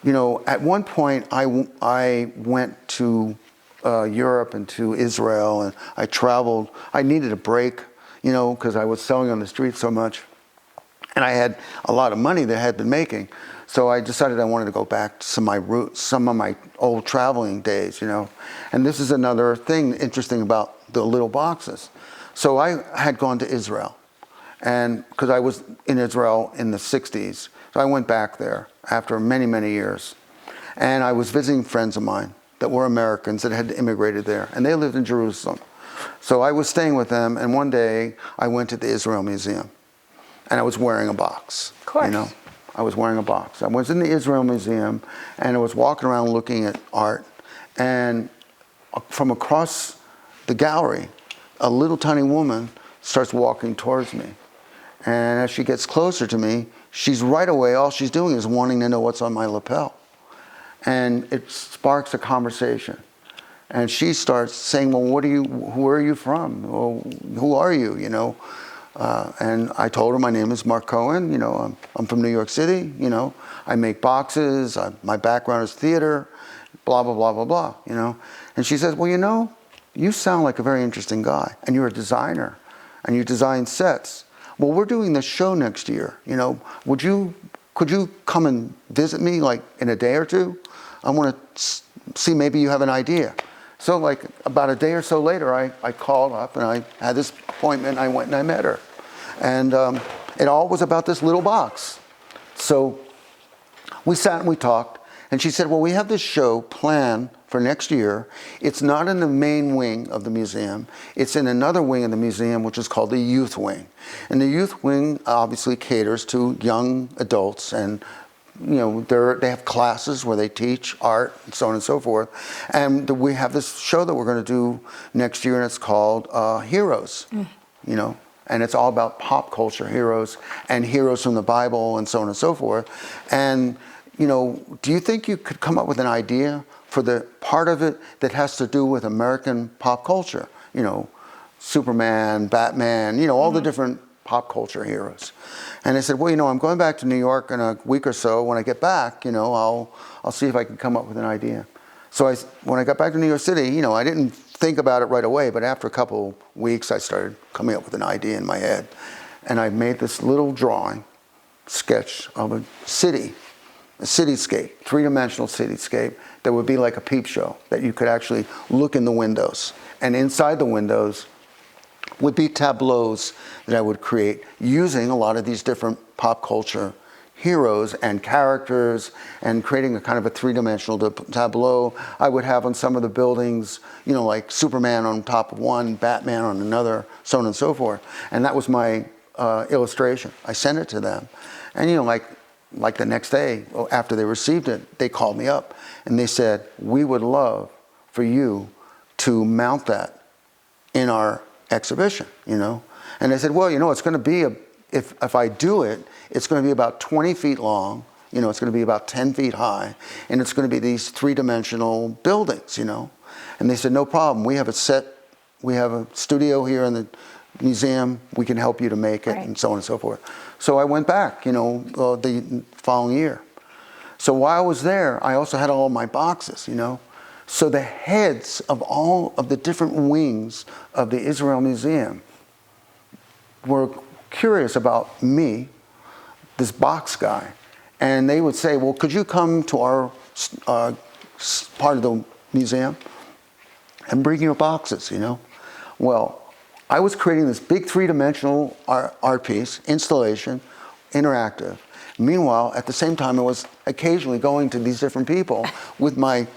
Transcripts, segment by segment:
at one point I went to Europe and to Israel, and I traveled. I needed a break, because I was selling on the street so much, and I had a lot of money that I had been making. So I decided I wanted to go back to some of my roots, some of my old traveling days, And this is another thing interesting about the little boxes. So I had gone to Israel, and because I was in Israel in the 60s, so I went back there after many, many years. And I was visiting friends of mine that were Americans that had immigrated there, and they lived in Jerusalem. So I was staying with them, and one day I went to the Israel Museum, and I was wearing a box. Of course. I was wearing a box. I was in the Israel Museum, and I was walking around looking at art, and from across the gallery, a little tiny woman starts walking towards me. And as she gets closer to me, she's right away, all she's doing is wanting to know what's on my lapel. And it sparks a conversation. And she starts saying, well, where are you from? Well, who are you, And I told her my name is Marc Cohen, I'm from New York City, I make boxes, my background is theater, blah, blah, blah, blah, blah, And she says, well, you sound like a very interesting guy, and you're a designer, and you design sets. Well, we're doing this show next year, could you come and visit me like in a day or two? I want to see, maybe you have an idea. So like about a day or so later, I called up and I had this appointment, and I went and I met her. And it all was about this little box. So we sat and we talked, and she said, well, we have this show planned for next year. It's not in the main wing of the museum. It's in another wing of the museum, which is called the youth wing. And the youth wing obviously caters to young adults, and they have classes where they teach art and so on and so forth. And we have this show that we're going to do next year, and it's called Heroes, and it's all about pop culture heroes and heroes from the Bible and so on and so forth. And, do you think you could come up with an idea for the part of it that has to do with American pop culture? Superman, Batman, all the different pop culture heroes. And I said, well, I'm going back to New York in a week or so. When I get back, I'll see if I can come up with an idea. So when I got back to New York City, I didn't think about it right away, but after a couple weeks, I started coming up with an idea in my head. And I made this little sketch of a cityscape, three-dimensional cityscape that would be like a peep show, that you could actually look in the windows. And inside the windows would be tableaus that I would create using a lot of these different pop culture heroes and characters, and creating a kind of a three-dimensional tableau. I would have on some of the buildings, like Superman on top of one, Batman on another, so on and so forth. And that was my illustration. I sent it to them. And like the next day, after they received it, they called me up and they said, we would love for you to mount that in our exhibition, And I said, well, it's going to be, if I do it, it's going to be about 20 feet long, it's going to be about 10 feet high, and it's going to be these three-dimensional buildings, And they said, no problem. We have a studio here in the museum. We can help you to make it, right, and so on and so forth. So I went back, the following year. So while I was there, I also had all my boxes, So the heads of all of the different wings of the Israel Museum were curious about me, this box guy. And they would say, well, could you come to our part of the museum and bring your boxes, Well, I was creating this big three-dimensional art piece, installation, interactive. Meanwhile, at the same time, I was occasionally going to these different people with my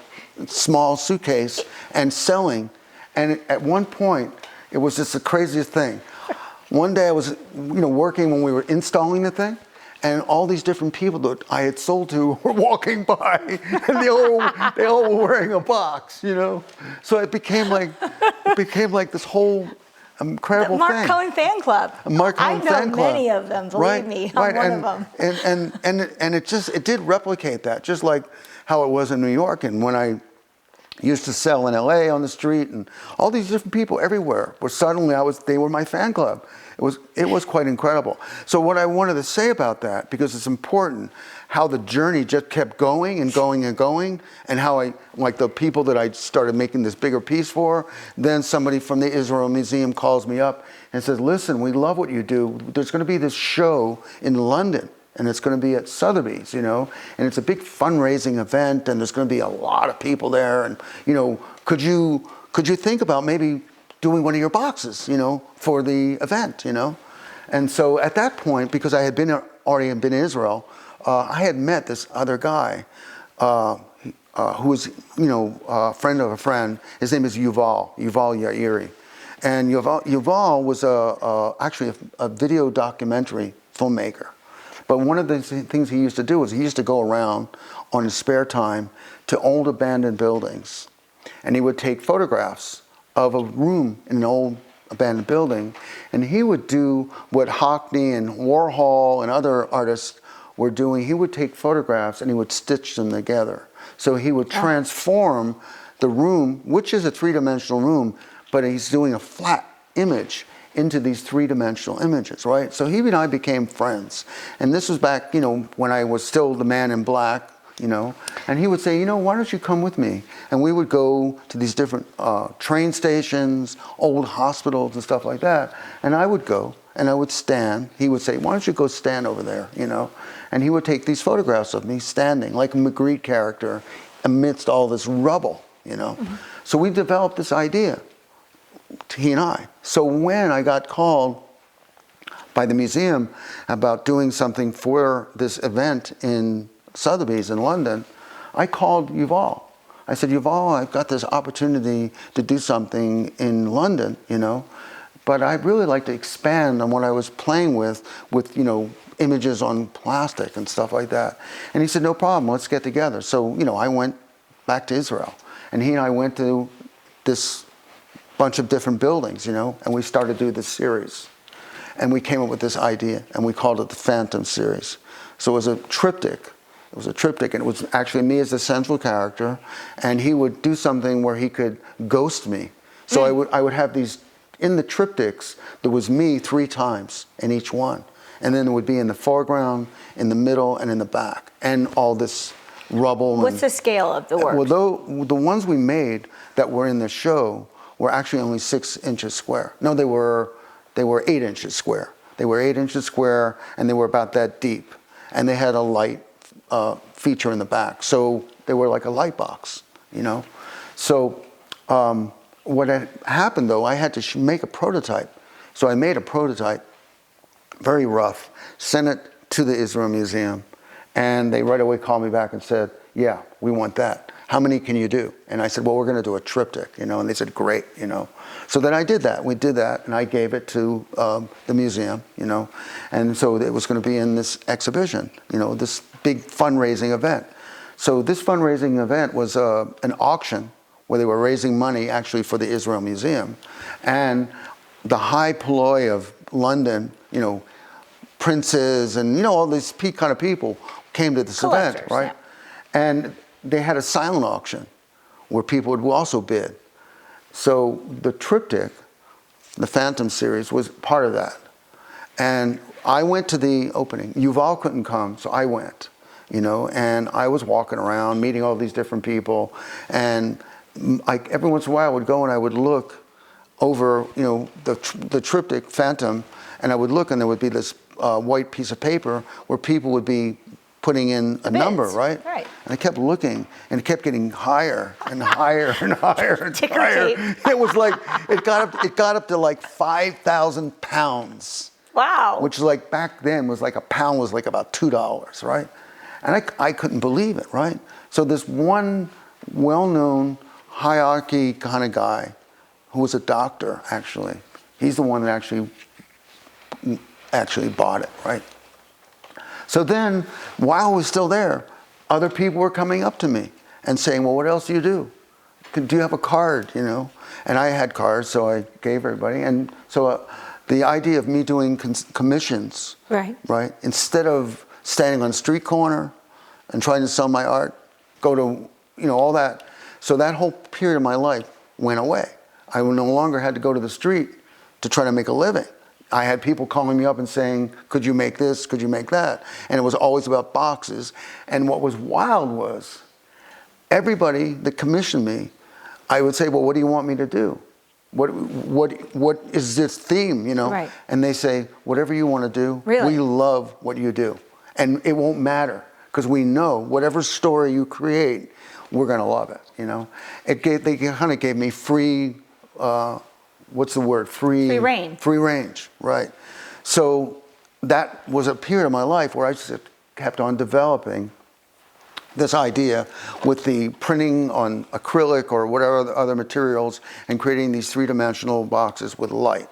small suitcase and selling. And at one point, it was just the craziest thing. One day I was, working when we were installing the thing, and all these different people that I had sold to were walking by, and they all were wearing a box, So it became like this whole incredible the Marc thing. Cohen fan club. Marc Cohen fan club. I know many of them, believe me. I'm one of them. And it did replicate that, just like how it was in New York, and when I used to sell in LA on the street, and all these different people everywhere were suddenly they were my fan club. It was quite incredible. So what I wanted to say about that, because it's important, how the journey just kept going and going and going, and how like the people that I started making this bigger piece for, then somebody from the Israel Museum calls me up and says, listen, we love what you do. There's going to be this show in London, and it's going to be at Sotheby's, and it's a big fundraising event, and there's going to be a lot of people there, and, could you think about maybe doing one of your boxes, for the event, And so at that point, because I had already been in Israel, I had met this other guy who was, a friend of a friend. His name is Yuval Yairi. And Yuval was actually a video documentary filmmaker. But one of the things he used to do was he used to go around on his spare time to old abandoned buildings. And he would take photographs of a room in an old abandoned building. And he would do what Hockney and Warhol and other artists were doing. He would take photographs and he would stitch them together. So he would transform the room, which is a three-dimensional room, but he's doing a flat image into these three-dimensional images, right? So he and I became friends. And this was back, when I was still the man in black, and he would say, why don't you come with me? And we would go to these different train stations, old hospitals and stuff like that. And I would go and I would stand. He would say, why don't you go stand over there, And he would take these photographs of me standing like a Magritte character amidst all this rubble, Mm-hmm. So we developed this idea, he and I. So when I got called by the museum about doing something for this event in Sotheby's in London, I called Yuval. I said, Yuval, I've got this opportunity to do something in London, but I'd really like to expand on what I was playing with, images on plastic and stuff like that. And he said, no problem, let's get together. So, I went back to Israel, and he and I went to this bunch of different buildings, and we started to do this series. And we came up with this idea, and we called it the Phantom series. So it was a triptych. And it was actually me as the central character, and he would do something where he could ghost me. So I would have these, in the triptychs, there was me 3 times in each one. And then it would be in the foreground, in the middle, and in the back, and all this rubble. What's the scale of the work? Well, the ones we made that were in the show were actually only 6 inches square. No, they were 8 inches square. They were 8 inches square, and they were about that deep. And they had a light feature in the back. So they were like a light box, So what had happened, though, I had to make a prototype. So I made a prototype, very rough, sent it to the Israel Museum, and they right away called me back and said, yeah, we want that. How many can you do? And I said, well, we're going to do a triptych, and they said, great, So then I did that. We did that, and I gave it to the museum, and so it was going to be in this exhibition, this big fundraising event. So this fundraising event was an auction where they were raising money actually for the Israel Museum, and the high polloi of London, princes and all these kind of people came to this event, right? Yeah. And they had a silent auction where people would also bid. So the triptych, the Phantom series, was part of that. And I went to the opening. Yuval couldn't come, so I went, and I was walking around, meeting all these different people. And every once in a while I would go and I would look over, the triptych Phantom, and I would look and there would be this white piece of paper where people would be putting in a number, right? Right. And I kept looking, and it kept getting higher and higher and higher and higher. It was like it got up to like 5,000 pounds. Wow. Which is like back then was like a pound was like about $2, right? And I couldn't believe it, right? So this one well-known hierarchy kind of guy, who was a doctor actually, he's the one that actually bought it, right? So then, while I was still there, other people were coming up to me and saying, well, what else do you do? Do you have a card, And I had cards, so I gave everybody. And so the idea of me doing commissions, right? Instead of standing on a street corner and trying to sell my art, go to, all that. So that whole period of my life went away. I no longer had to go to the street to try to make a living. I had people calling me up and saying, could you make this? Could you make that? And it was always about boxes. And what was wild was everybody that commissioned me, I would say, well, what do you want me to do? What is this theme, you know? Right. And they say, whatever you want to do, Really? we love what you do. And it won't matter because we know whatever story you create, we're going to love it, you know? They kind of gave me free, what's the word? Free reign. Free range, right. So that was a period of my life where I just kept on developing this idea with the printing on acrylic or whatever other materials and creating these three-dimensional boxes with light.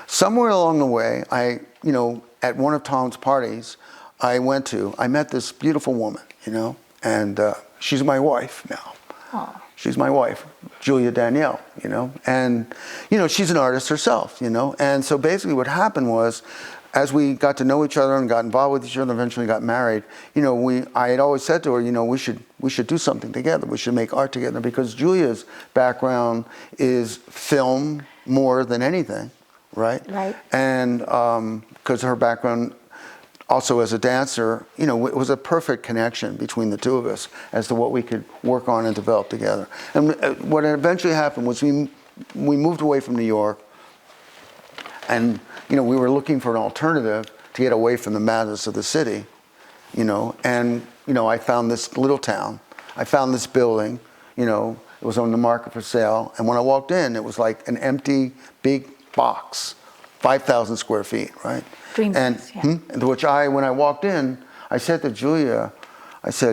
Somewhere along the way, at one of Tom's parties I went to, I met this beautiful woman, you know, and she's my wife now. Aww. She's my wife, Julia Danielle, you know, and, you know, she's an artist herself, you know, and so basically what happened was, as we got to know each other and got involved with each other and eventually got married, you know, I had always said to her, you know, we should do something together. We should make art together because Julia's background is film more than anything, right? Right. And because her background also as a dancer, you know, it was a perfect connection between the two of us as to what we could work on and develop together. And what eventually happened was we moved away from New York, and you know, we were looking for an alternative to get away from the madness of the city, you know, and, you know, I found this little town. I found this building, you know, it was on the market for sale. And when I walked in, it was like an empty, big box, 5,000 square feet, right? Dream and, space, yeah. When I walked in, I said to Julia,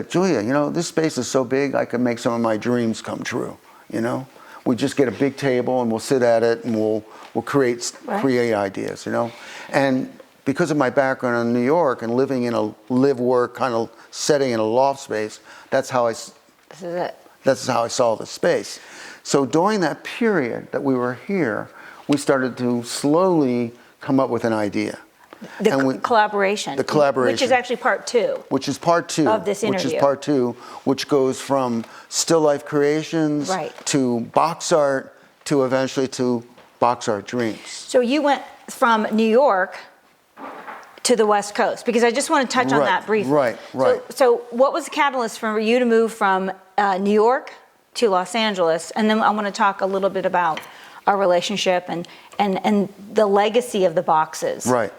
Julia, you know, this space is so big, I could make some of my dreams come true, you know? We just get a big table and we'll sit at it and we'll create ideas, you know. And because of my background in New York and living in a live-work kind of setting in a loft space, that's how I saw the space. So during that period that we were here, we started to slowly come up with an idea. The collaboration. The collaboration. Which is actually part two. Which is part two. Of this interview. Which is part two, which goes from still life creations to box art to eventually to box art dreams. So you went from New York to the West Coast, because I just want to touch on that briefly. Right. So what was the catalyst for you to move from New York to Los Angeles? And then I want to talk a little bit about our relationship and the legacy of the boxes. Right.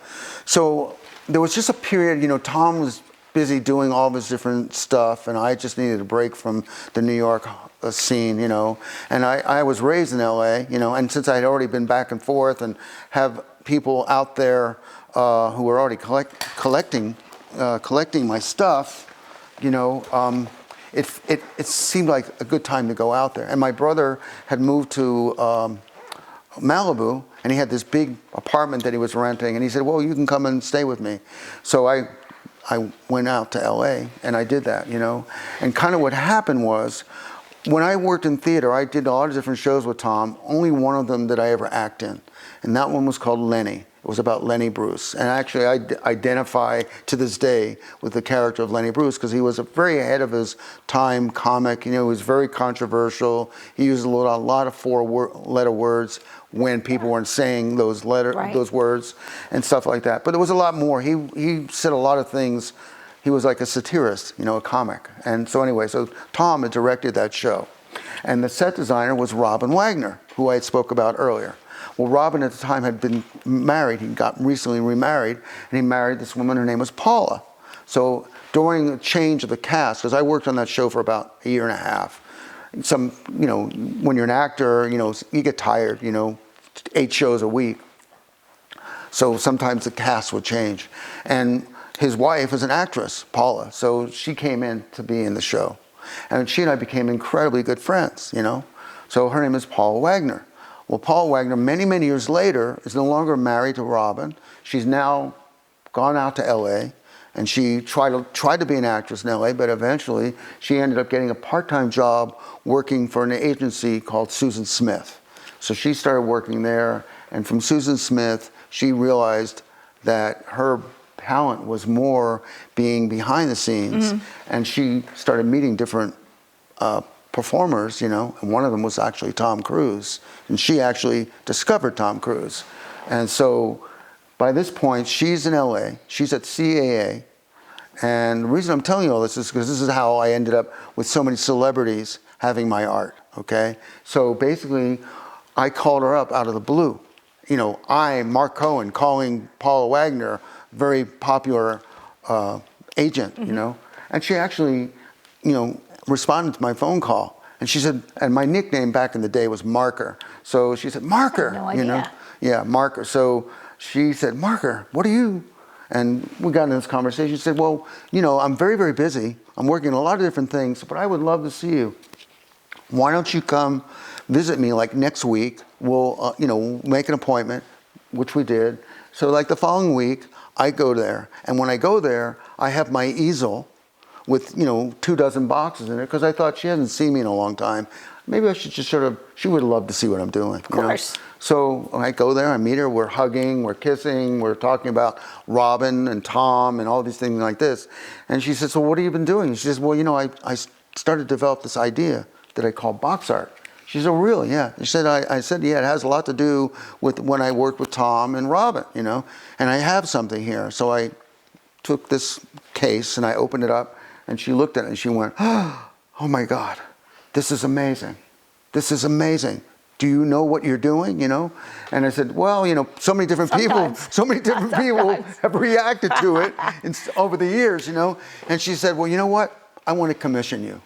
So there was just a period, you know, Tom was busy doing all this different stuff, and I just needed a break from the New York scene, you know. And I was raised in LA, you know, and since I had already been back and forth and have people out there who were already collecting my stuff, you know, it seemed like a good time to go out there. And my brother had moved to Malibu, and he had this big apartment that he was renting, and he said, well, you can come and stay with me. So I went out to LA and I did that, you know. And kind of what happened was, when I worked in theater, I did a lot of different shows with Tom. Only one of them did I ever act in, and that one was called Lenny. It was about Lenny Bruce. And actually I identify to this day with the character of Lenny Bruce because he was a very ahead of his time comic. You know, he was very controversial. He used a lot of four-letter words when people weren't saying those words and stuff like that. But there was a lot more. He said a lot of things. He was like a satirist, you know, a comic. And so anyway, so Tom had directed that show. And the set designer was Robin Wagner, who I spoke about earlier. Well, Robin at the time had been married. He got recently remarried, and he married this woman. Her name was Paula. So during the change of the cast, because I worked on that show for about a year and a half, you know, when you're an actor, you know, you get tired, you know, 8 shows a week. So sometimes the cast would change. And his wife is an actress, Paula, so she came in to be in the show. And she and I became incredibly good friends, you know. So her name is Paula Wagner. Well, Paula Wagner, many, many years later, is no longer married to Robin. She's now gone out to LA, and she tried to be an actress in LA, but eventually she ended up getting a part-time job working for an agency called Susan Smith. So she started working there, and from Susan Smith, she realized that her talent was more being behind the scenes, and she started meeting different performers, you know, and one of them was actually Tom Cruise, and she actually discovered Tom Cruise. And so By this point, she's in LA. She's at CAA. And the reason I'm telling you all this is because this is how I ended up with so many celebrities having my art, okay? So basically, I called her up out of the blue. You know, I, Mark Cohen, calling Paula Wagner, very popular agent, you know? And she actually, you know, responded to my phone call. And she said, and my nickname back in the day was Marker. So she said, Marker, no idea. you know? Yeah, Marker. So she said, Marker, what are you? And we got into this conversation. She said, well, you know, I'm very, very busy. I'm working on a lot of different things, but I would love to see you. Why don't you come visit me like next week? We'll, you know, make an appointment, which we did. So like the following week, I go there. And when I go there, I have my easel with, you know, 24 boxes in it, because I thought she hasn't seen me in a long time. Maybe I should just sort of, she would love to see what I'm doing. Of course. You know? So I go there, I meet her, we're hugging, we're kissing, we're talking about Robin and Tom and all these things like this. And she says, so what have you been doing? She says, well, you know, I started to develop this idea that I call box art. She said, oh, really? Yeah. She said, I said, yeah, it has a lot to do with when I worked with Tom and Robin, you know, and I have something here. So I took this case and I opened it up, and she looked at it and she went, oh my God, this is amazing. This is amazing. Do you know what you're doing, you know? And I said, well, you know, so many different people have reacted to it over the years, you know? And she said, well, you know what? I want to commission you.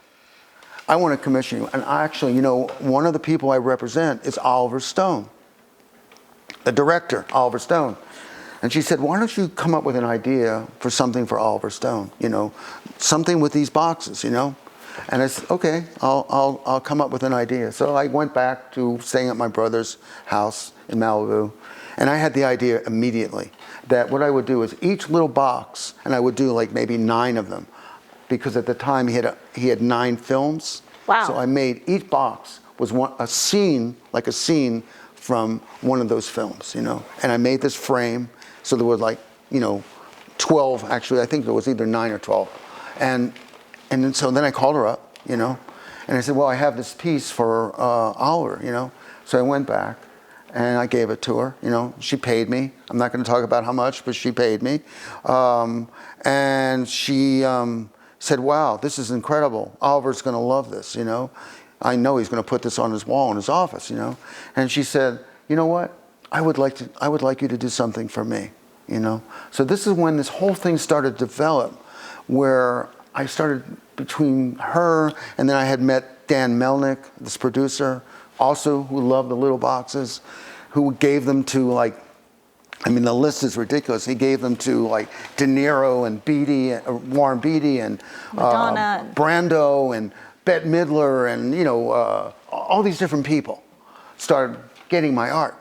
I want to commission you. And actually, you know, one of the people I represent is Oliver Stone, the director, Oliver Stone. And she said, why don't you come up with an idea for something for Oliver Stone, you know, something with these boxes, you know? And I said, okay, I'll come up with an idea. So I went back to staying at my brother's house in Malibu, and I had the idea immediately that what I would do is each little box, and I would do like maybe 9 of them, because at the time he had 9 films. Wow. So I made each box was a scene from one of those films, you know. And I made this frame, so there was like, you know, 12 actually. I think there was either 9 or 12, and then I called her up, you know, and I said, well, I have this piece for Oliver, you know. So I went back and I gave it to her, you know. She paid me. I'm not going to talk about how much, but she paid me. And she said, wow, this is incredible. Oliver's going to love this, you know. I know he's going to put this on his wall in his office, you know. And she said, you know what? I would like you to do something for me, you know. So this is when this whole thing started to develop, where I started between her, and then I had met Dan Melnick, this producer, also who loved the little boxes, who gave them to, like, I mean, the list is ridiculous. He gave them to like De Niro and Warren Beatty and Madonna, Brando and Bette Midler, and you know, all these different people started getting my art.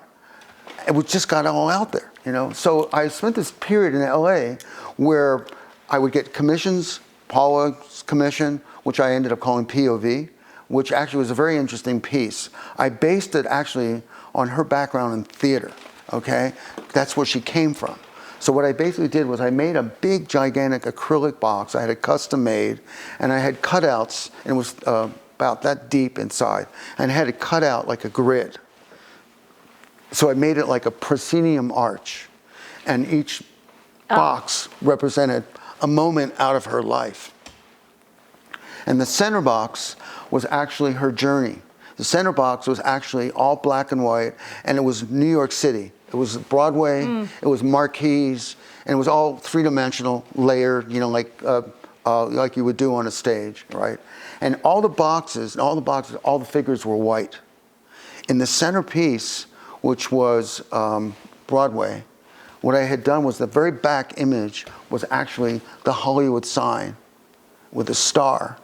It just got all out there, you know. So I spent this period in LA where I would get commissions. Paula's commission, which I ended up calling POV, which actually was a very interesting piece. I based it actually on her background in theater, okay? That's where she came from. So what I basically did was I made a big, gigantic acrylic box. I had it custom made, and I had cutouts, and it was about that deep inside, and I had it cut out like a grid. So I made it like a proscenium arch, and each box represented a moment out of her life. And the center box was actually her journey. The center box was actually all black and white, and it was New York City. It was Broadway, it was marquees, and it was all three-dimensional, layered, you know, like you would do on a stage, right? And all the figures were white. In the centerpiece, which was Broadway, what I had done was the very back image was actually the Hollywood sign with a star.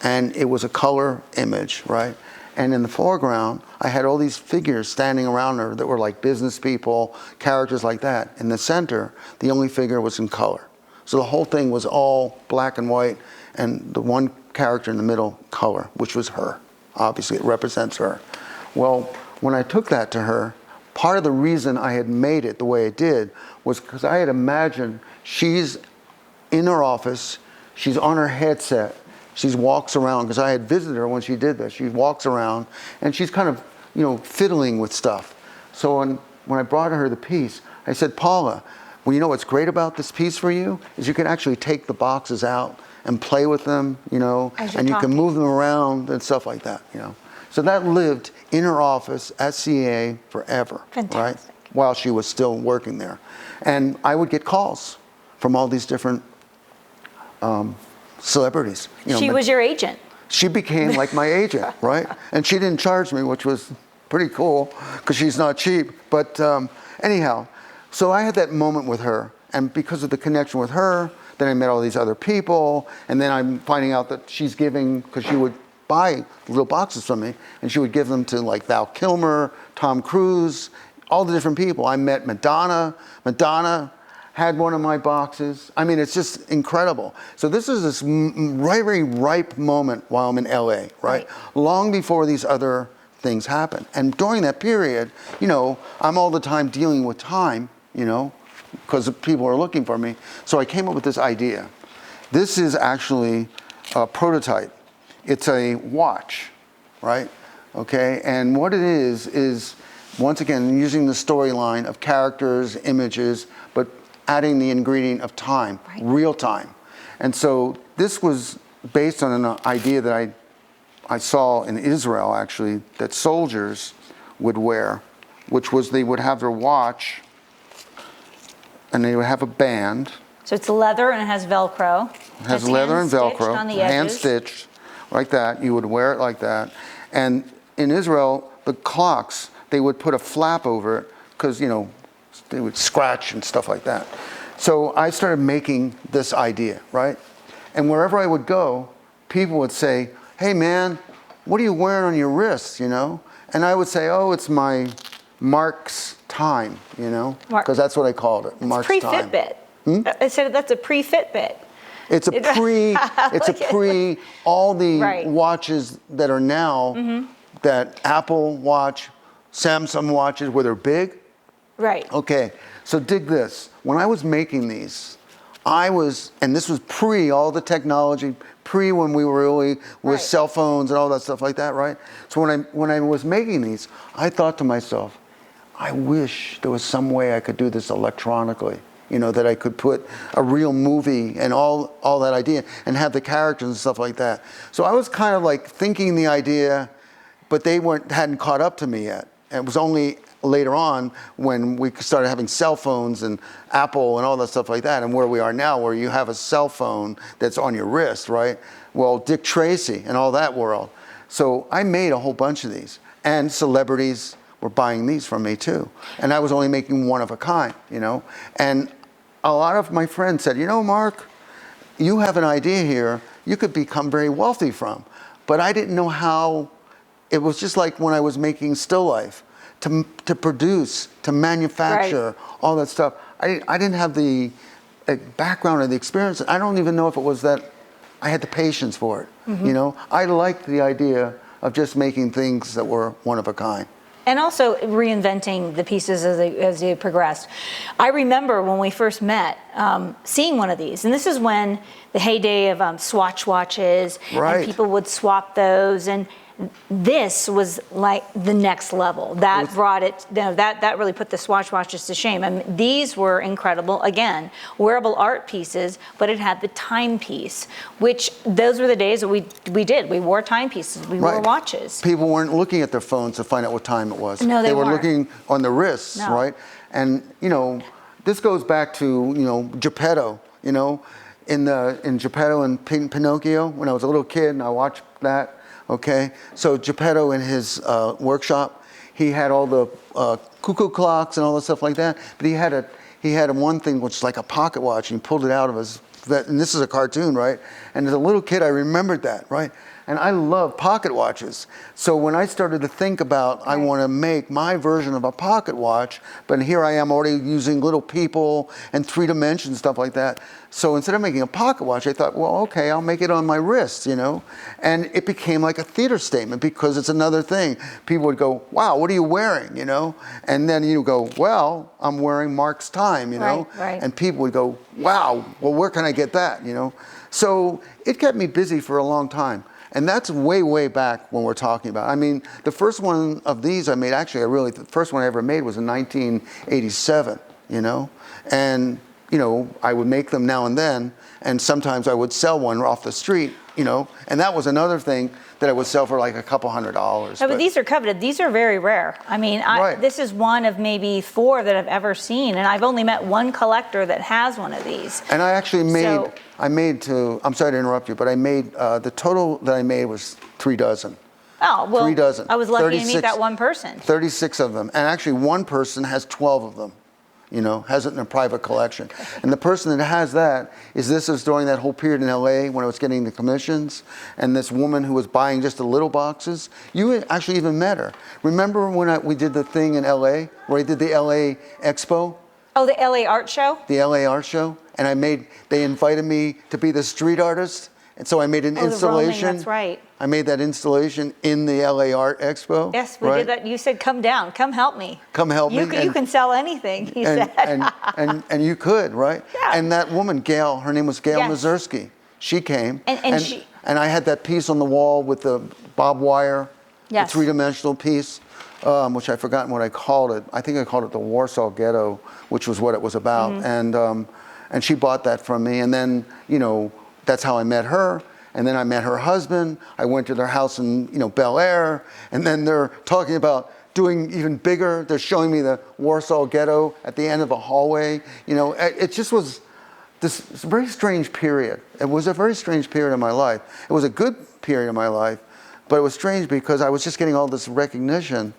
And it was a color image, right? And in the foreground, I had all these figures standing around her that were like business people, characters like that. In the center, the only figure was in color. So the whole thing was all black and white, and the one character in the middle, color, which was her. Obviously, it represents her. Well, when I took that to her, part of the reason I had made it the way it did was because I had imagined she's in her office, she's on her headset, she walks around, because I had visited her when she did this. She walks around, and she's kind of, you know, fiddling with stuff. So when I brought her the piece, I said, Paula, well, you know what's great about this piece for you is you can actually take the boxes out and play with them, you know, and you can move them around and stuff like that, you know. So that lived in her office at CA forever, Fantastic. right? While she was still working there. And I would get calls from all these different celebrities. You know, She was your agent. she became like my agent, right? And she didn't charge me, which was pretty cool because she's not cheap. But anyhow, so I had that moment with her. And because of the connection with her, then I met all these other people. And then I'm finding out that she's giving, because she would buy little boxes from me, and she would give them to like Val Kilmer, Tom Cruise, all the different people. I met Madonna. Madonna had one of my boxes. I mean, it's just incredible. So this is this very ripe moment while I'm in LA, right? Long before these other things happen. And during that period, you know, I'm all the time dealing with time, you know, because people are looking for me. So I came up with this idea. This is actually a prototype. It's a watch, right? Okay, and what it is once again, using the storyline of characters, images, but adding the ingredient of time, real time. And so this was based on an idea that I saw in Israel, actually, that soldiers would wear, which was they would have their watch and they would have a band. So it's leather and it has Velcro. It has leather and Velcro, on the hand edges. stitched, like that. You would wear it like that. And in Israel, the clocks, they would put a flap over it because, you know, they would scratch and stuff like that. So I started making this idea, right? And wherever I would go, people would say, hey man, what are you wearing on your wrists, you know? And I would say, oh, it's my Mark's time, you know? Because that's what I called it, Mark's time. Pre-Fitbit. I said that's a pre-Fitbit. It's a pre, all the watches that are now, that Apple Watch, Samsung watches, where they're big. Right. Okay, so dig this. When I was making these, and this was pre all the technology, pre when we were really with cell phones and all that stuff like that, right? So when I was making these, I thought to myself, I wish there was some way I could do this electronically. You know, that I could put a real movie and all that idea and have the characters and stuff like that. So I was kind of like thinking the idea, but they hadn't caught up to me yet. It was only later on when we started having cell phones and Apple and all that stuff like that, and where we are now, where you have a cell phone that's on your wrist, right? Well, Dick Tracy and all that world. So I made a whole bunch of these, and celebrities were buying these from me too. And I was only making one of a kind, you know? And a lot of my friends said, you know, Mark, you have an idea here you could become very wealthy from. But I didn't know how. It was just like when I was making still life, to produce, to manufacture, all that stuff. I didn't have the background or the experience. I don't even know if it was that I had the patience for it. You know, I liked the idea of just making things that were one of a kind. And also reinventing the pieces as they progressed. I remember when we first met, seeing one of these, and this is when the heyday of Swatch watches, and people would swap those, and this was like the next level. That brought it, that really put the Swatch watches to shame. I mean, these were incredible, again, wearable art pieces, but it had the timepiece, which those were the days that we did. We wore timepieces, we wore watches. People weren't looking at their phones to find out what time it was. No, they were weren't. looking on the wrists, right? And, you know, this goes back to, you know, Geppetto, you know, in Geppetto and Pinocchio, when I was a little kid and I watched that. Okay, so Geppetto in his workshop, he had all the cuckoo clocks and all the stuff like that. But he had one thing which is like a pocket watch, and he pulled it out of his. And this is a cartoon, right? And as a little kid, I remembered that, right? And I love pocket watches. So when I started to think about, I want to make my version of a pocket watch, but here I am already using little people and 3-dimension stuff like that. So instead of making a pocket watch, I thought, well, okay, I'll make it on my wrist, you know? And it became like a theater statement because it's another thing. People would go, wow, what are you wearing, you know? And then you go, well, I'm wearing Mark's time, you know? And people would go, wow, well, where can I get that, you know? So it kept me busy for a long time. And that's way, way back when we're talking about. I mean, the first one of these I made, actually, the first one I ever made was in 1987. And, I would make them now and then, and sometimes I would sell one off the street, and that was another thing that I would sell for like a couple $100s. No, but these are coveted. These are very rare. I mean, Right. this is one of maybe 4 that I've ever seen, and I've only met one collector that has one of these. And I actually made, So- I'm sorry to interrupt you, but I made, the total that I made was 3 dozen. Oh, well, 3 dozen. I was lucky to 36 meet that one person. 36 of them. And actually one person has 12 of them, has it in a private collection. And the person that has that this is during that whole period in LA when I was getting the commissions. And this woman who was buying just the little boxes, you actually even met her. Remember when we did the thing in LA, where I did the LA Expo? Oh, the LA Art Show? The LA Art Show? And they invited me to be the street artist. And so I made an installation. The roaming, that's right. I made that installation in the LA Art Expo. Yes, we did that. You said, come down, come help me. Come help me. You can sell anything, he said. And you could, right? Yeah. And that woman, Gail, her name was Gail Yes. Mazursky. She came. And I had that piece on the wall with the barbed wire, Yes. the 3-dimensional piece, which I've forgotten what I called it. I think I called it the Warsaw Ghetto, which was what it was about. Mm-hmm. And she bought that from me. And then, that's how I met her. And then I met her husband. I went to their house in, Bel Air. And then they're talking about doing even bigger. They're showing me the Warsaw Ghetto at the end of a hallway. It just was this very strange period. It was a very strange period of my life. It was a good period of my life, but it was strange because I was just getting all this recognition,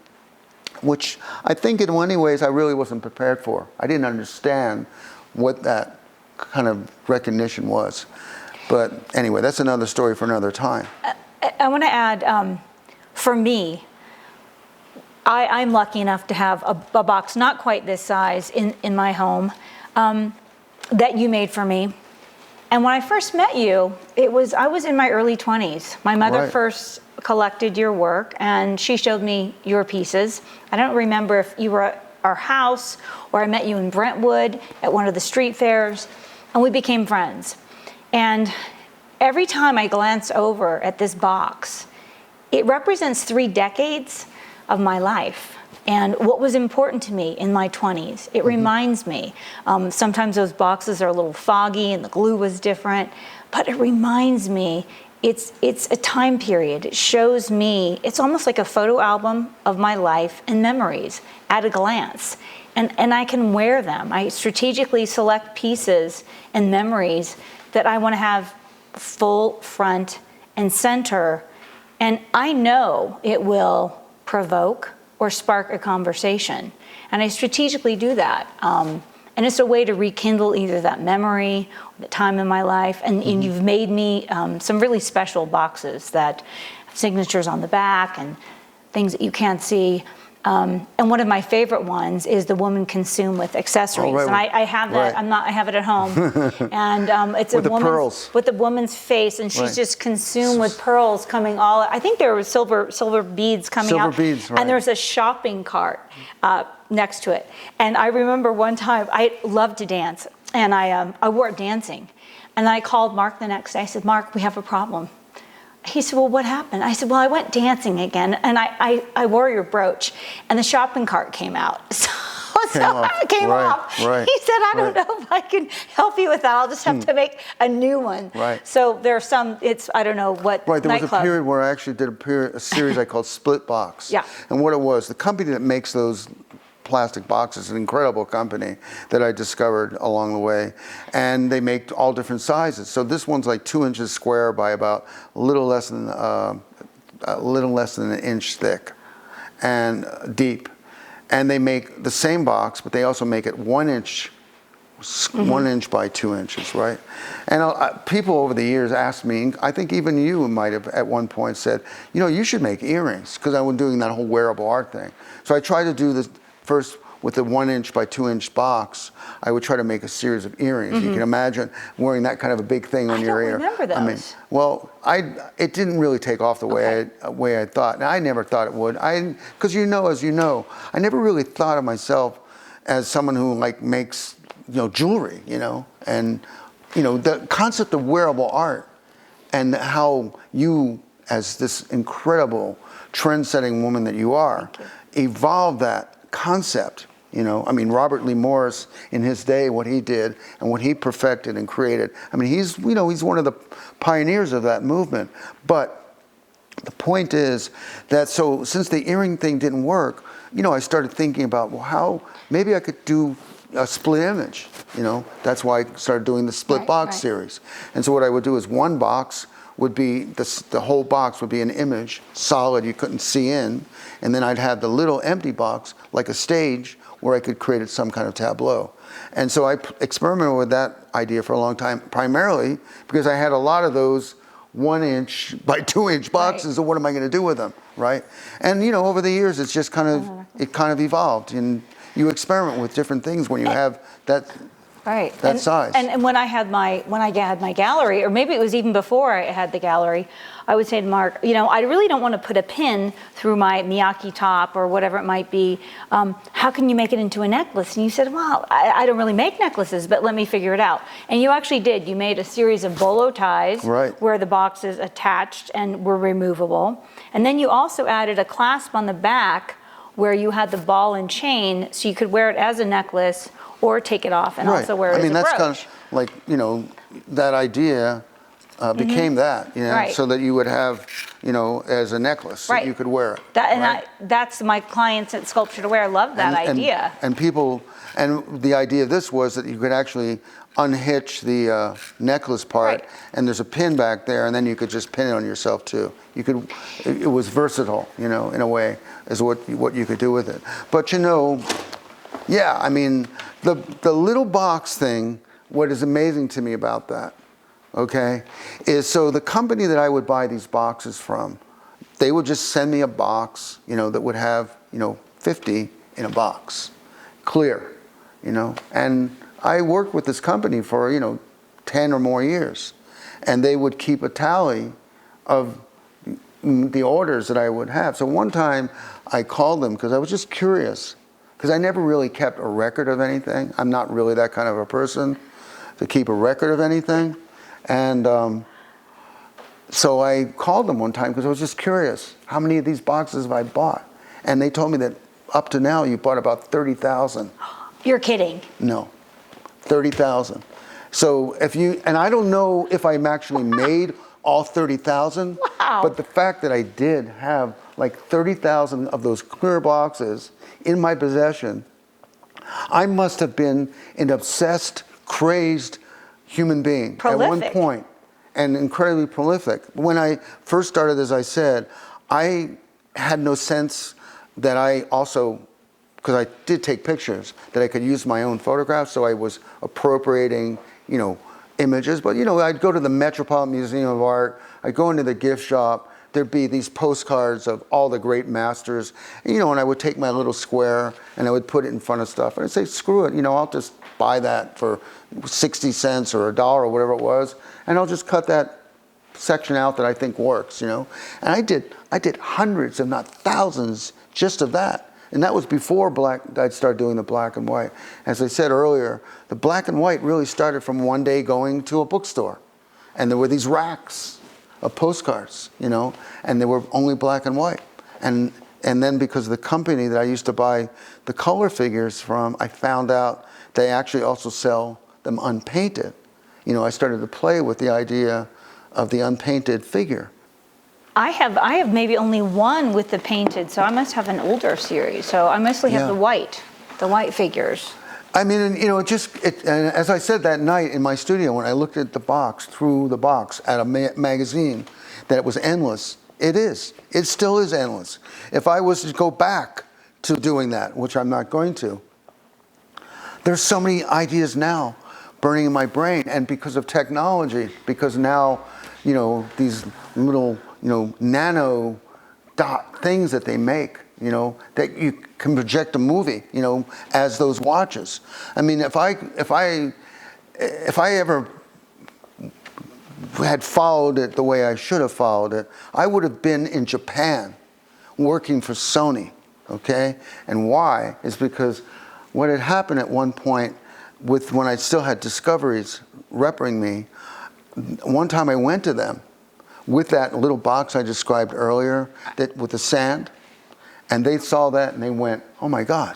which I think in many ways I really wasn't prepared for. I didn't understand what that kind of recognition was. But anyway, that's another story for another time. I want to add, for me, I'm lucky enough to have a box not quite this size in my home that you made for me. And when I first met you, I was in my early 20s. My mother Right. first collected your work, and she showed me your pieces. I don't remember if you were at our house or I met you in Brentwood at one of the street fairs, and we became friends. And every time I glance over at this box, it represents 3 decades of my life and what was important to me in my 20s. It reminds me. Sometimes those boxes are a little foggy and the glue was different, but it reminds me it's a time period. It shows me, it's almost like a photo album of my life and memories at a glance. And I can wear them. I strategically select pieces and memories that I want to have full front and center, and I know it will provoke or spark a conversation, and I strategically do that, and it's a way to rekindle either that memory or the time in my life, and you've made me some really special boxes that have signatures on the back and things that you can't see. And one of my favorite ones is the woman consumed with accessories. Oh, right. And I have that. Right. I have it at home. And it's With the pearls. with the woman's face, and she's Right. just consumed with pearls coming all. I think there were silver beads coming out. Silver beads, right. And there's a shopping cart next to it. And I remember one time I loved to dance, and I wore it dancing, and I called Mark the next day. I said, "Mark, we have a problem." He said, "Well, what happened?" I said, "Well, I went dancing again, and I wore your brooch, and the shopping cart came out." So it came off. Right. He said, "I don't know if I can help you with that. I'll just have to make a new one." Right. So there are some, I don't know what Right, there was nightclub. a period where I actually did a series I called Split Box. Yeah. And what it was, the company that makes those plastic boxes, an incredible company that I discovered along the way, and they make all different sizes. So this one's like 2 inches square by about a little less than an inch thick and deep. And they make the same box, but they also make it 1 inch. 1 inch by 2 inches, right? And people over the years asked me, I think even you might have at one point said, you should make earrings, because I was doing that whole wearable art thing. So I tried to do this first with the 1 inch by 2 inch box. I would try to make a series of earrings. You can imagine wearing that kind of a big thing on your ear. I don't remember those. It didn't really take off the way I thought. And I never thought it would. Because as you know, I never really thought of myself as someone who makes jewelry, and the concept of wearable art and how you, as this incredible trend-setting woman that you are, evolved that concept You know, I mean, Robert Lee Morris in his day, what he did and what he perfected and created. I mean, he's one of the pioneers of that movement. But the point is that since the earring thing didn't work, I started thinking about, well, how maybe I could do a split image. That's why I started doing the split box series. And so what I would do is one box would be the whole box would be an image, solid, you couldn't see in, and then I'd have the little empty box like a stage where I could create some kind of tableau. And so I experimented with that idea for a long time, primarily because I had a lot of those 1-inch by 2-inch boxes. So what am I going to do with them, right? And over the years, it's just kind of evolved, and you experiment with different things when you have that. Right. That size. And when I had my gallery, or maybe it was even before I had the gallery, I would say to Marc, I really don't want to put a pin through my Miyake top or whatever it might be. How can you make it into a necklace? And you said, well, I don't really make necklaces, but let me figure it out. And you actually did. You made a series of bolo ties where the boxes attached and were removable. And then you also added a clasp on the back where you had the ball and chain, so you could wear it as a necklace or take it off and also wear it as a brooch. That's kind of like, that idea became that, so that you would have, as a necklace that you could wear it. That's my clients at Sculpture to Wear love that idea. And the idea of this was that you could actually unhitch the necklace part, and there's a pin back there, and then you could just pin it on yourself too. It was versatile, in a way, is what you could do with it. But yeah, I mean, the little box thing, what is amazing to me about that, okay, is so the company that I would buy these boxes from, they would just send me a box, that would have, 50 in a box, clear, and I worked with this company for, 10 or more years, and they would keep a tally of the orders that I would have. So one time I called them because I was just curious, because I never really kept a record of anything. I'm not really that kind of a person to keep a record of anything. And so I called them one time because I was just curious, how many of these boxes have I bought? And they told me that up to now you bought about 30,000. You're kidding. No, 30,000. So and I don't know if I'm actually made all 30,000, but the fact that I did have like 30,000 of those clear boxes in my possession, I must have been an obsessed, crazed human being at one point, and incredibly prolific. When I first started, as I said, I had no sense that I also, because I did take pictures, that I could use my own photographs, so I was appropriating, images. But, I'd go to the Metropolitan Museum of Art, I'd go into the gift shop, there'd be these postcards of all the great masters, and I would take my little square and I would put it in front of stuff, and I'd say, screw it, I'll just buy that for 60 cents or $1 or whatever it was, and I'll just cut that section out that I think works, And I did hundreds, if not thousands, just of that. And that was before I'd started doing the black and white. As I said earlier, the black and white really started from one day going to a bookstore. And there were these racks of postcards, and they were only black and white. And then because of the company that I used to buy the color figures from, I found out they actually also sell them unpainted. I started to play with the idea of the unpainted figure. I have maybe only one with the painted, so I must have an older series. So I mostly have the white figures. I mean, and as I said that night in my studio when I looked at the box, through the box at a magazine, that it was endless. It is. It still is endless. If I was to go back to doing that, which I'm not going to, there's so many ideas now burning in my brain, and because of technology, because now, these little, nano dot things that they make, that you can project a movie, as those watches. I mean, if I ever had followed it the way I should have followed it, I would have been in Japan working for Sony, okay? And why? Is because what had happened at one point when I still had Discoveries repping me, one time I went to them with that little box I described earlier, that with the sand, and they saw that and they went, oh my God,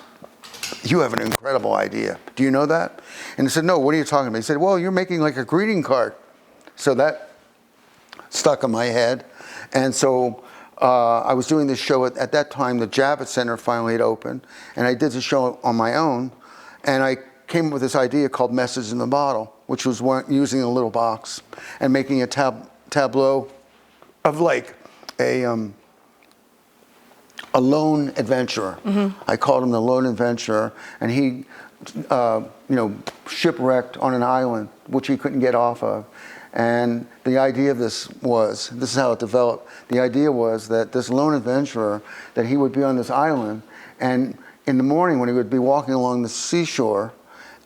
you have an incredible idea. Do you know that? And I said, no, what are you talking about? He said, well, you're making like a greeting card. So that stuck in my head. And so I was doing this show at that time. The Javits Center finally had opened, and I did the show on my own. And I came up with this idea called Message in the Bottle, which was using a little box and making a tableau of like a lone adventurer. I called him the lone adventurer, and he, shipwrecked on an island which he couldn't get off of. And the idea of this is how it developed. The idea was that this lone adventurer, that he would be on this island, and in the morning when he would be walking along the seashore,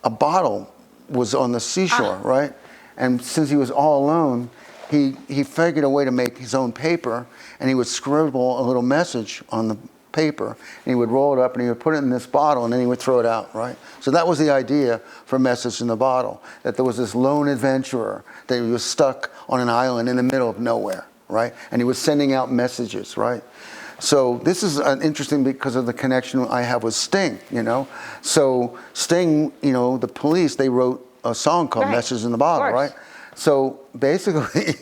a bottle was on the seashore, right? And since he was all alone, he figured a way to make his own paper, and he would scribble a little message on the paper, and he would roll it up and he would put it in this bottle, and then he would throw it out, right? So that was the idea for Message in the Bottle, that there was this lone adventurer that he was stuck on an island in the middle of nowhere, right? And he was sending out messages, right? So this is interesting because of the connection I have with Sting, So Sting, the Police, they wrote a song called Message in the Bottle, right? So basically,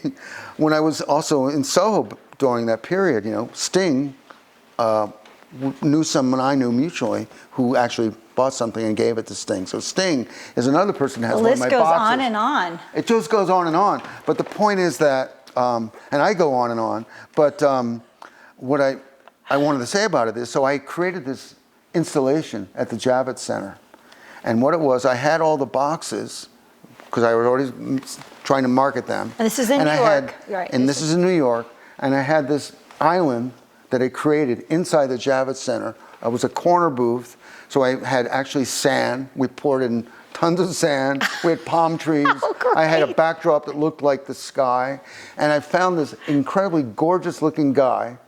when I was also in Soho during that period, Sting knew someone I knew mutually who actually bought something and gave it to Sting. So Sting is another person who has one of my boxes. The list goes on and on. It just goes on and on. But the point is that, and I go on and on, but what I wanted to say about it is, so I created this installation at the Javits Center. And what it was, I had all the boxes, because I was already trying to market them. And this is in New York. Right. And this is in New York. And I had this island that I created inside the Javits Center. It was a corner booth. So I had actually sand. We poured in tons of sand. We had palm trees. I had a backdrop that looked like the sky. And I found this incredibly gorgeous looking guy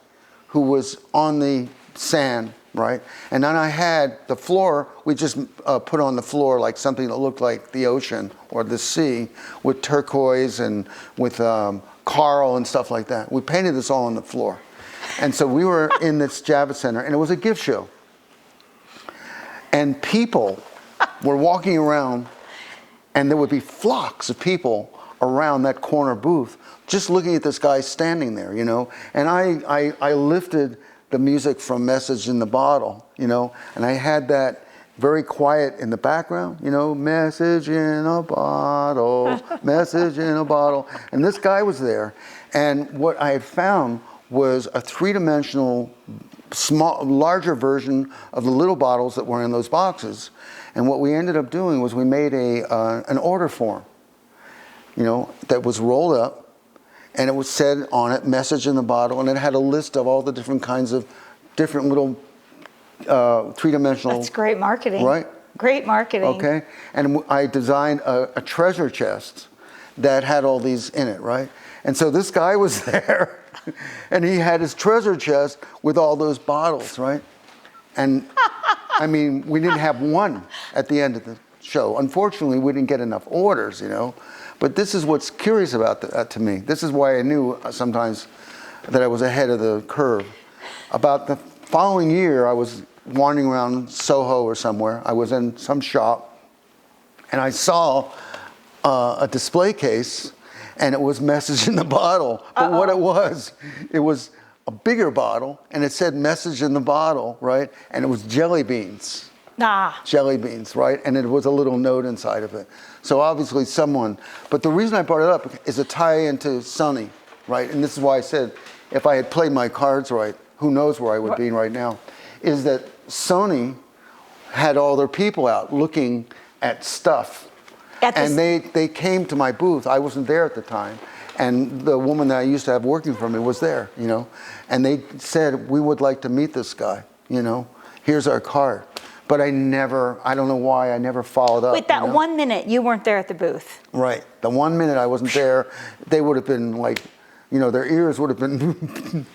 who was on the sand, right? And then I had the floor, we just put on the floor like something that looked like the ocean or the sea with turquoise and with coral and stuff like that. We painted this all on the floor. And so we were in this Javits Center, and it was a gift show. And people were walking around, and there would be flocks of people around that corner booth just looking at this guy standing there, And I lifted the music from Message in the Bottle, and I had that very quiet in the background, message in a bottle, message in a bottle. And this guy was there. And what I had found was a three-dimensional, larger version of the little bottles that were in those boxes. And what we ended up doing was we made an order form, that was rolled up, and it was said on it, Message in the Bottle, and it had a list of all the different kinds of different little three-dimensional. That's great marketing. Right? Great marketing. Okay. And I designed a treasure chest that had all these in it, right? And so this guy was there, and he had his treasure chest with all those bottles, right? And I mean, we didn't have one at the end of the show. Unfortunately, we didn't get enough orders, But this is what's curious about that to me. This is why I knew sometimes that I was ahead of the curve. About the following year, I was wandering around Soho or somewhere. I was in some shop, and I saw a display case, and it was Message in the Bottle. But what it was a bigger bottle, and it said Message in the Bottle, right? And it was jelly beans. Jelly beans, right? And it was a little note inside of it. So obviously but the reason I brought it up is to tie into Sonny, right? And this is why I said, if I had played my cards right, who knows where I would be right now, is that Sony had all their people out looking at stuff. And they came to my booth. I wasn't there at the time. And the woman that I used to have working for me was there, And they said, we would like to meet this guy, Here's our card. But I don't know why, I never followed up. Wait, that 1 minute you weren't there at the booth. Right. The 1 minute I wasn't there, they would have been like, their ears would have been...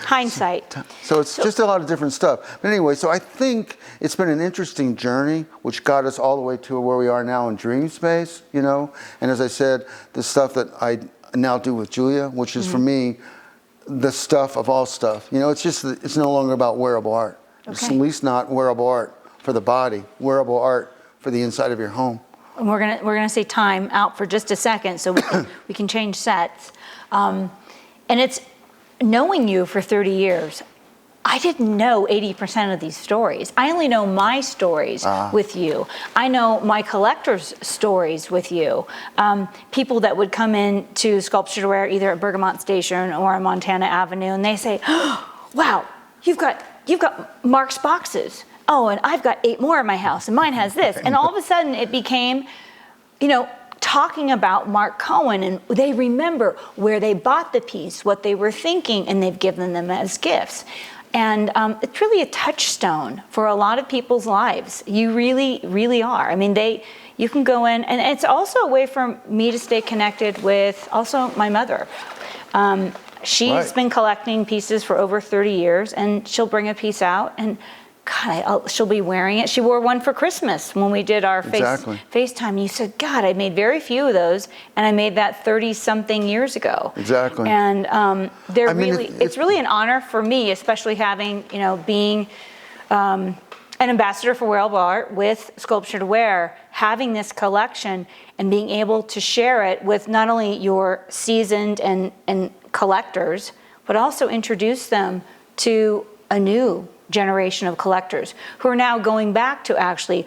Hindsight. So it's just a lot of different stuff. But anyway, so I think it's been an interesting journey, which got us all the way to where we are now in Dream Space, And as I said, the stuff that I now do with Julia, which is for me, the stuff of all stuff. It's no longer about wearable art. It's at least not wearable art for the body, wearable art for the inside of your home. And we're gonna say time out for just a second, so we can change sets. And it's knowing you for 30 years. I didn't know 80% of these stories. I only know my stories with you. I know my collectors' stories with you. People that would come in to Sculpture to Wear either at Bergamot Station or on Montana Avenue, and they say, oh, "Wow, you've got Marc's boxes. Oh, and I've got 8 more in my house, and mine has this." And all of a sudden, it became, talking about Marc Cohen, and they remember where they bought the piece, what they were thinking, and they've given them as gifts. And it's really a touchstone for a lot of people's lives. You really, really are. I mean, you can go in, and it's also a way for me to stay connected with also my mother. She's been collecting pieces for over 30 years, and she'll bring a piece out, and God, she'll be wearing it. She wore one for Christmas when we did our FaceTime. You said, God, I made very few of those, and I made that 30-something years ago. Exactly. And it's really an honor for me, especially having, being an ambassador for wearable art with Sculpture to Wear, having this collection and being able to share it with not only your seasoned and collectors, but also introduce them to a new generation of collectors who are now going back to actually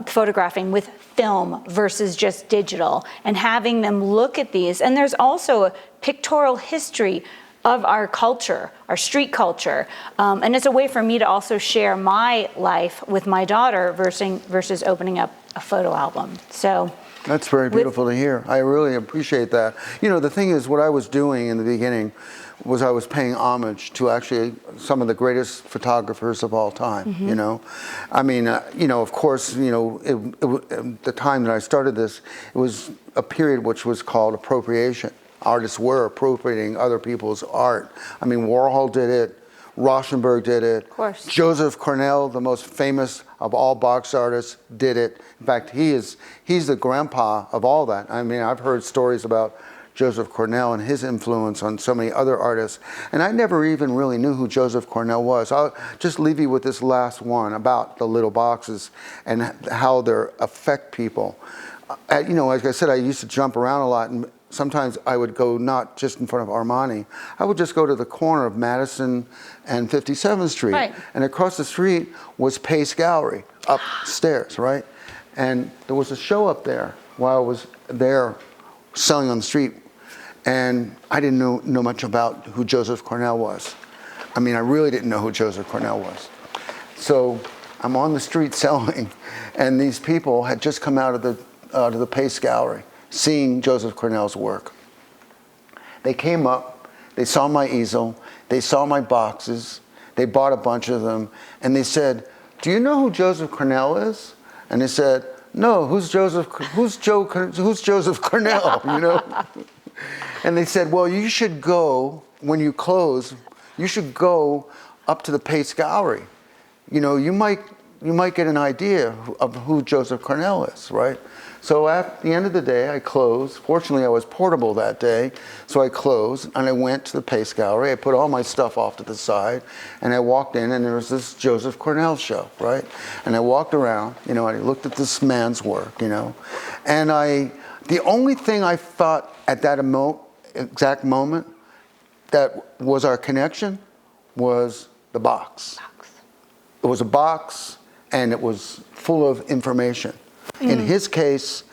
photographing with film versus just digital, and having them look at these. And there's also a pictorial history of our culture, our street culture. And it's a way for me to also share my life with my daughter versus opening up a photo album. So that's very beautiful to hear. I really appreciate that. The thing is, what I was doing in the beginning was I was paying homage to actually some of the greatest photographers of all time. I mean, of course, the time that I started this, it was a period which was called appropriation. Artists were appropriating other people's art. I mean, Warhol did it, Rauschenberg did it, of course. Joseph Cornell, the most famous of all box artists, did it. In fact, he's the grandpa of all that. I mean, I've heard stories about Joseph Cornell and his influence on so many other artists. And I never even really knew who Joseph Cornell was. I'll just leave you with this last one about the little boxes and how they affect people. Like I said, I used to jump around a lot, and sometimes I would go not just in front of Armani. I would just go to the corner of Madison and 57th Street. Right. And across the street was Pace Gallery, upstairs, right? And there was a show up there while I was there selling on the street. And I didn't know much about who Joseph Cornell was. I mean, I really didn't know who Joseph Cornell was. So I'm on the street selling, and these people had just come out of the Pace Gallery, seeing Joseph Cornell's work. They came up, they saw my easel, they saw my boxes, they bought a bunch of them, and they said, "Do you know who Joseph Cornell is?" And they said, "No, who's Joseph Cornell?" And they said, "Well, you should go, when you close, you should go up to the Pace Gallery. You might get an idea of who Joseph Cornell is," right? So at the end of the day, I closed. Fortunately, I was portable that day, so I closed, and I went to the Pace Gallery. I put all my stuff off to the side, and I walked in, and there was this Joseph Cornell show, right? And I walked around, and I looked at this man's work, and the only thing I thought at that exact moment that was our connection was the box. It was a box, and it was full of information. In his case,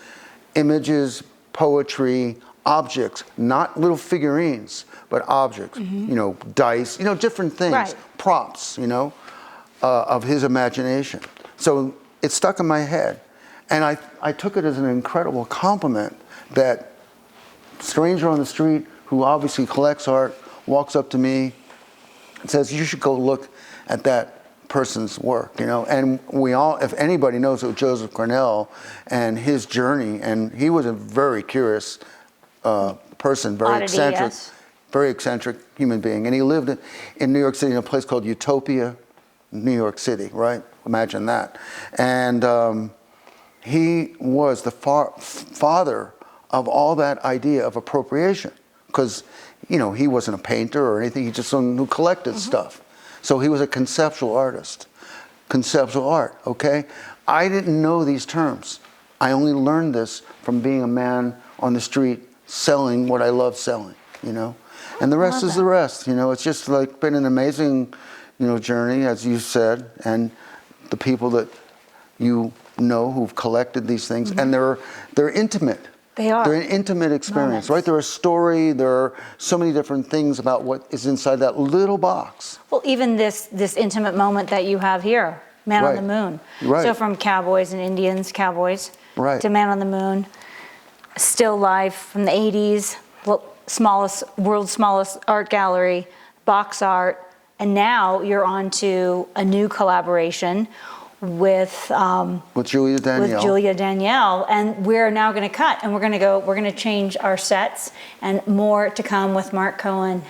images, poetry, objects, not little figurines, but objects, dice, different things, props, of his imagination. So it stuck in my head. And I took it as an incredible compliment that a stranger on the street who obviously collects art walks up to me and says, "You should go look at that person's work," and we all, if anybody knows who Joseph Cornell and his journey, and he was a very curious person, very eccentric human being, and he lived in New York City in a place called Utopia, New York City, right? Imagine that. And he was the father of all that idea of appropriation, because he wasn't a painter or anything, he just someone who collected stuff. So he was a conceptual artist. conceptual art, okay? I didn't know these terms. I only learned this from being a man on the street selling what I love selling, you know? And the rest is the rest, you know? It's just like been an amazing, you know, journey, as you said, and the people that you know who've collected these things, and they're intimate. They are. They're an intimate experience, right? They're a story. There are so many different things about what is inside that little box. Well, even this intimate moment that you have here, Man on the Moon. Right. So from cowboys and Indians, cowboys, Right. to Man on the Moon, still life from the 80s, world's smallest art gallery, box art, and now you're on to a new collaboration with Julia Danielle. And we're now going to cut, and we're going to change our sets, and more to come with Marc Cohen.